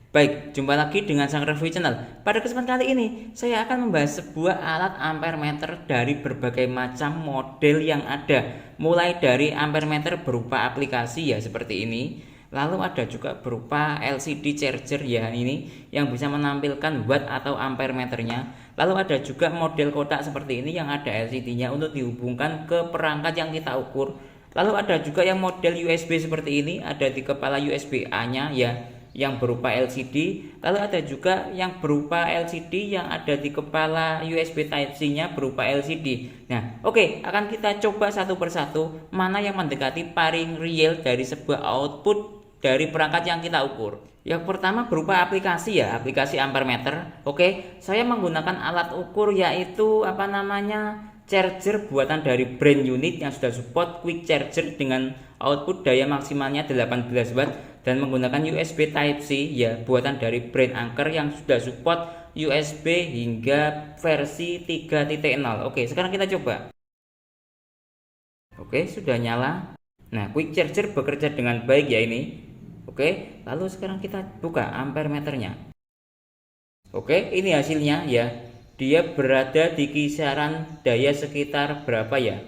Baik, jumpa lagi dengan Sang Review Channel. Pada kesempatan kali ini, saya akan membahas sebuah alat ampere meter dari berbagai macam model yang ada. Mulai dari ampere meter berupa aplikasi ya seperti ini. Lalu ada juga berupa LCD charger ya ini yang bisa menampilkan watt atau ampere meternya. Lalu ada juga model kotak seperti ini yang ada LCD-nya untuk dihubungkan ke perangkat yang kita ukur. Lalu ada juga yang model USB seperti ini, ada di kepala USB-A-nya ya yang berupa LCD. Lalu ada juga yang berupa LCD yang ada di kepala USB Type-C-nya berupa LCD. Nah, oke, akan kita coba satu persatu mana yang mendekati paling real dari sebuah output dari perangkat yang kita ukur. Yang pertama berupa aplikasi ya, aplikasi ampere meter. Oke, saya menggunakan alat ukur yaitu charger buatan dari brand unit yang sudah support quick charger dengan output daya maksimalnya 18 watt dan menggunakan USB Type-C ya buatan dari brand Anker yang sudah support USB hingga versi 3.0. Oke, sekarang kita coba. Oke, sudah nyala. Nah, quick charger bekerja dengan baik ya ini. Oke, lalu sekarang kita buka ampere meternya. Oke, ini hasilnya ya. Dia berada di kisaran daya sekitar berapa ya?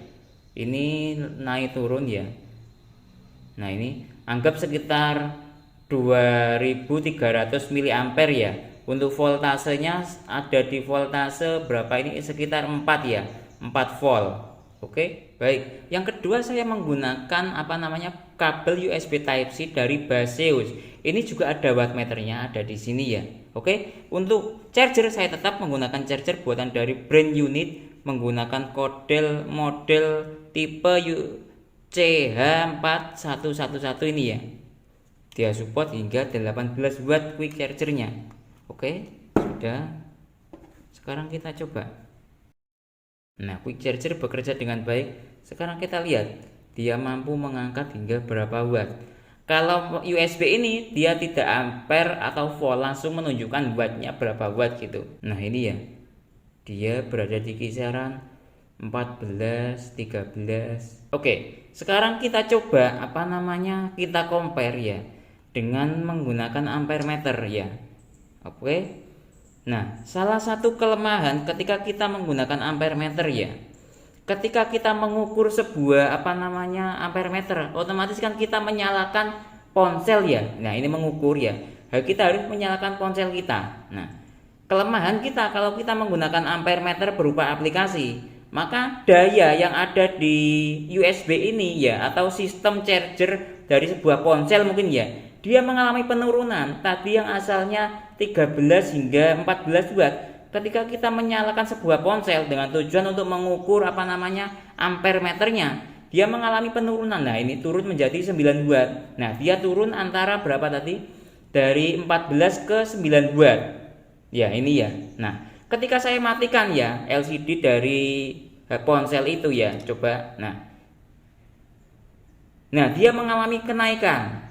Ini naik turun ya. Nah, ini anggap sekitar 2300 mA ya. Untuk voltasenya ada di voltase berapa ini? Sekitar 4 ya, 4 volt. Oke, baik. Yang kedua saya menggunakan kabel USB Type-C dari Baseus. Ini juga ada wattmeternya ada di sini ya. Oke, untuk charger saya tetap menggunakan charger buatan dari brand unit menggunakan model tipe CH4111 ini ya. Dia support hingga 18 watt quick chargernya. Oke, sudah. Sekarang kita coba. Nah, quick charger bekerja dengan baik. Sekarang kita lihat dia mampu mengangkat hingga berapa watt. Kalau USB ini dia tidak ampere atau volt, langsung menunjukkan wattnya berapa watt gitu. Nah, ini ya. Dia berada di kisaran 14, 13. Oke, sekarang kita coba kita compare ya dengan menggunakan ampere meter ya. Oke. Nah, salah satu kelemahan ketika kita menggunakan ampere meter ya. Ketika kita mengukur sebuah ampere meter, otomatis kan kita menyalakan ponsel ya. Nah, ini mengukur ya. Kita harus menyalakan ponsel kita. Nah, kelemahan kita kalau kita menggunakan ampere meter berupa aplikasi, maka daya yang ada di USB ini ya atau sistem charger dari sebuah ponsel mungkin ya, dia mengalami penurunan. Tadi yang asalnya 13 hingga 14 watt, ketika kita menyalakan sebuah ponsel dengan tujuan untuk mengukur ampere meternya, dia mengalami penurunan. Nah, ini turun menjadi 9 watt. Nah, dia turun antara berapa tadi? Dari 14 ke 9 watt. Ya, ini ya. Nah, ketika saya matikan ya LCD dari ponsel itu ya, coba. Nah, dia mengalami kenaikan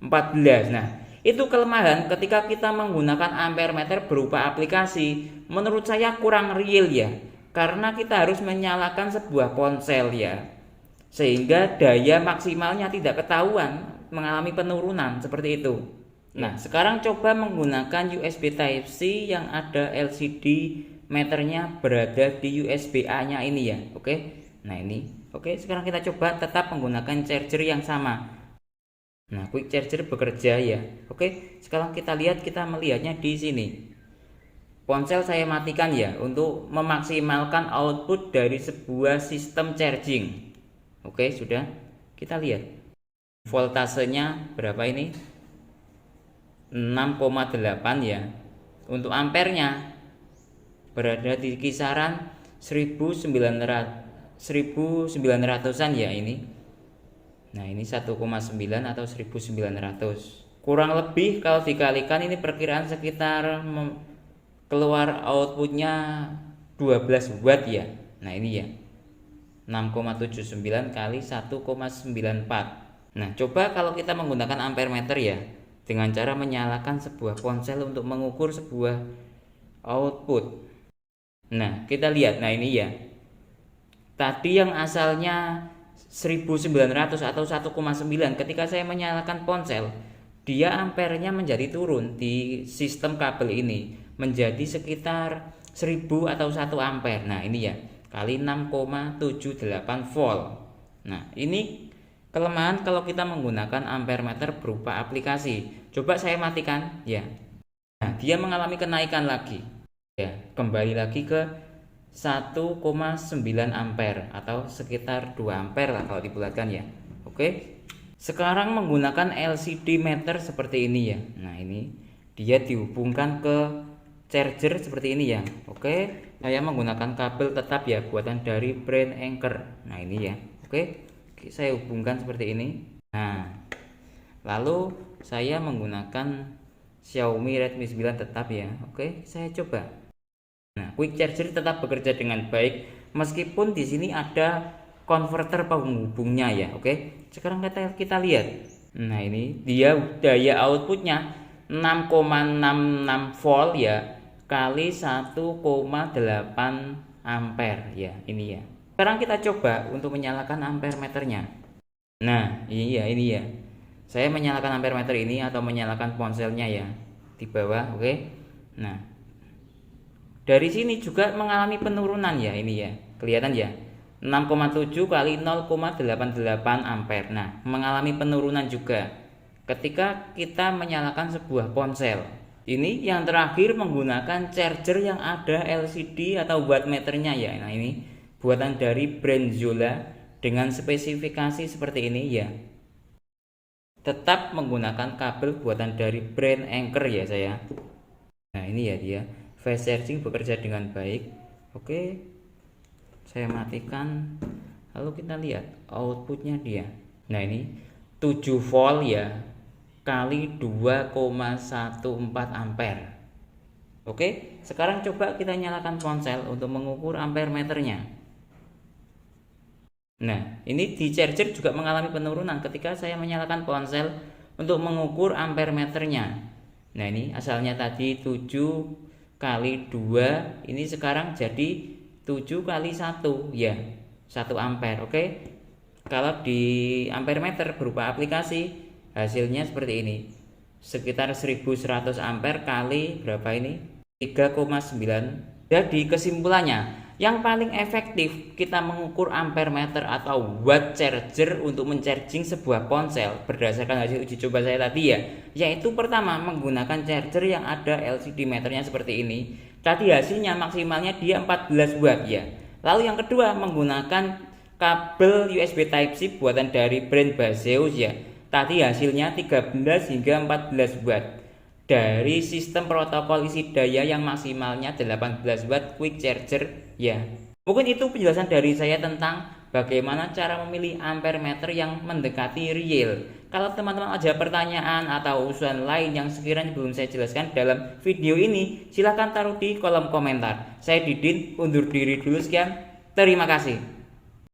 14. Nah, itu kelemahan ketika kita menggunakan ampere meter berupa aplikasi. Menurut saya kurang real ya, karena kita harus menyalakan sebuah ponsel ya, sehingga daya maksimalnya tidak ketahuan, mengalami penurunan seperti itu. Nah, sekarang coba menggunakan USB Type-C yang ada LCD meternya berada di USB-A-nya ini ya. Oke. Nah, ini. Oke, sekarang kita coba tetap menggunakan charger yang sama. Nah, quick charger bekerja ya. Oke, sekarang kita melihatnya di sini. Ponsel saya matikan ya untuk memaksimalkan output dari sebuah sistem charging. Oke, sudah. Kita lihat. Voltasenya berapa ini? 6,8 ya. Untuk ampernya berada di kisaran 1900-an ya ini. Nah, ini 1,9 atau 1900. Kurang lebih kalau dikalikan ini perkiraan sekitar keluar outputnya 12 watt ya. Nah, ini ya. 6,79 kali 1,94. Nah, coba kalau kita menggunakan ampere meter ya dengan cara menyalakan sebuah ponsel untuk mengukur sebuah output. Nah, kita lihat. Nah, ini ya. Tadi yang asalnya 1900 atau 1,9, ketika saya menyalakan ponsel dia ampernya menjadi turun di sistem kabel ini menjadi sekitar 1000 atau 1 ampere. Nah ini ya, kali 6,78 volt. Nah ini kelemahan kalau kita menggunakan ampere meter berupa aplikasi. Coba saya matikan ya. Nah dia mengalami kenaikan lagi ya, kembali lagi ke 1,9 ampere atau sekitar 2 ampere lah kalau dibulatkan ya. Oke. Sekarang menggunakan LCD meter seperti ini ya. Nah ini dia dihubungkan ke charger seperti ini ya. Oke, saya menggunakan kabel tetap ya, buatan dari brand Anker. Nah ini ya. Oke, saya hubungkan seperti ini. Nah lalu saya menggunakan Xiaomi Redmi 9 tetap ya. Oke, saya coba. Nah quick charger tetap bekerja dengan baik meskipun di sini ada konverter penghubungnya ya. Oke, sekarang kita lihat. Nah ini dia daya outputnya 6,66 volt ya kali 1,8 ampere ya, ini ya. Sekarang kita coba untuk menyalakan ampere meternya. Nah iya ini ya, saya menyalakan ampere meter ini atau menyalakan ponselnya ya di bawah. Oke, nah dari sini juga mengalami penurunan ya, ini ya kelihatan ya, 6,7 kali 0,88 ampere. Nah mengalami penurunan juga ketika kita menyalakan sebuah ponsel. Ini yang terakhir menggunakan charger yang ada LCD atau wattmeternya ya. Nah ini buatan dari brand Zola dengan spesifikasi seperti ini ya. Tetap menggunakan kabel buatan dari brand Anker ya saya. Nah ini ya dia, fast charging bekerja dengan baik. Oke, saya matikan, lalu kita lihat outputnya dia. Nah ini 7 volt ya kali 2,14 ampere. Oke, sekarang coba kita nyalakan ponsel untuk mengukur ampere meternya. Nah ini di charger juga mengalami penurunan ketika saya menyalakan ponsel untuk mengukur ampere meternya. Nah ini asalnya tadi 7 kali 2, ini sekarang jadi 7 kali 1 ya, 1 ampere. Oke, kalau di ampere meter berupa aplikasi hasilnya seperti ini, sekitar 1100 ampere kali berapa ini, 3,9. Jadi kesimpulannya, yang paling efektif kita mengukur ampere meter atau watt charger untuk mencharging sebuah ponsel berdasarkan hasil uji coba saya tadi ya, yaitu pertama menggunakan charger yang ada LCD meternya seperti ini. Tadi hasilnya maksimalnya dia 14 watt ya. Lalu yang kedua menggunakan kabel USB Type-C buatan dari brand Baseus ya. Tadi hasilnya 13 hingga 14 watt. Dari sistem protokol isi daya yang maksimalnya 18 watt quick charger ya. Mungkin itu penjelasan dari saya tentang bagaimana cara memilih ampere meter yang mendekati real. Kalau teman-teman ada pertanyaan atau usulan lain yang sekiranya belum saya jelaskan dalam video ini, silahkan taruh di kolom komentar. Saya Didin, undur diri dulu, sekian. Terima kasih.